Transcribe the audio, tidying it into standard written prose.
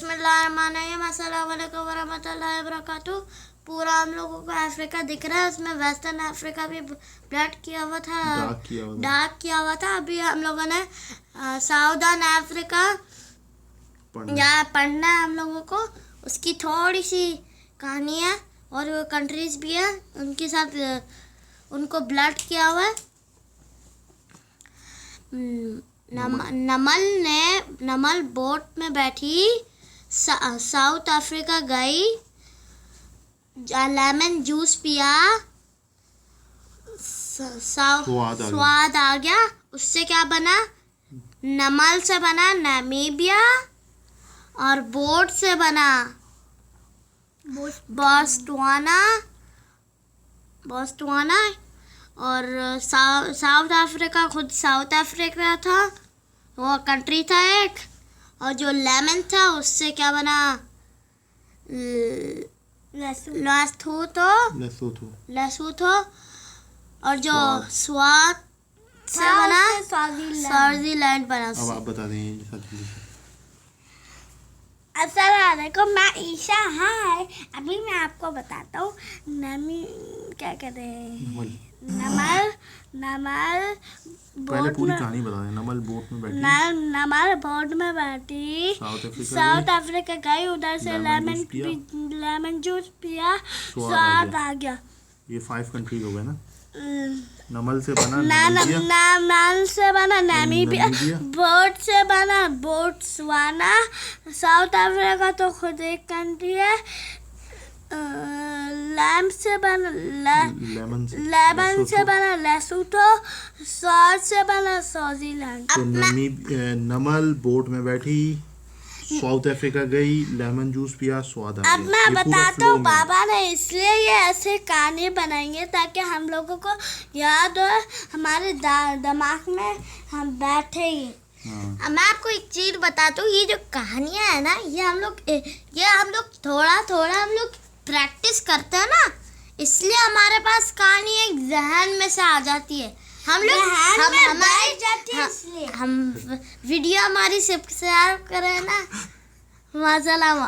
बिस्मिल्लाहिर्रहमानिर्रहीम, अस्सलाम वालेकुम वरहमतुल्लाहि वबरकातुहू। पूरा हम लोगों को अफ्रीका दिख रहा है, उसमें वेस्टर्न अफ्रीका भी ब्लड किया हुआ था, डार्क किया हुआ था। अभी हम लोगों ने साउदर्न अफ्रीका यहाँ पढ़ना है हम लोगों को। उसकी थोड़ी सी कहानी है और वो कंट्रीज भी है, उनके साथ उनको ब्लड किया हुआ है। नमल बोट में बैठी साउथ अफ्रीका गई, लेमन जूस पिया, स्वाद आ गया। उससे क्या बना? नमल से बना नामीबिया और बोट से बना बोस्टवाना। और साउथ अफ्रीका खुद साउथ अफ्रीका था, वो कंट्री था एक। और जो लेमन था उससे क्या बना? लेसोथो। और जो स्वाद से बना स्वाज़ीलैंड बना। अब आप बता दें। अस्सलाम वालेकुम, मैं ईशा। हाय, अभी मैं आपको बताता हूँ क्या कहते हैं नमल पहले पूरी कहानी बता दें। नमल बोट में बैठी साउथ अफ्रीका गई, उधर से लेमन जूस पिया, स्वाद आ गया। ये 5 कंट्रीज हो गए ना। नमल से बना नामीबिया, बोट से बना बोट्सवाना। साउथ अफ्रीका तो खुद एक कंट्री है। लेमन से बना लेसोथो, स्वाद से बना स्वाज़ीलैंड। तो नमल बोट में बैठी, साउथ अफ्रीका गई, लेमन जूस पिया, स्वाद आ गया। अब मैं बताता हूँ, बाबा ने इसलिए ये ऐसे कहानी बनाई है ताकि हम लोगों को याद हो, हमारे दिमाग में हम बैठे ही। अब मैं आपको एक चीज बताता हूँ, ये जो कहानियां है ना, ये हम लोग थोड़ा प्रैक्टिस करते हैं ना, इसलिए हमारे पास कहानी एक जहन में से आ जाती है। हम वीडियो हमारी सब्सक्राइब करें ना, माशाल्लाह।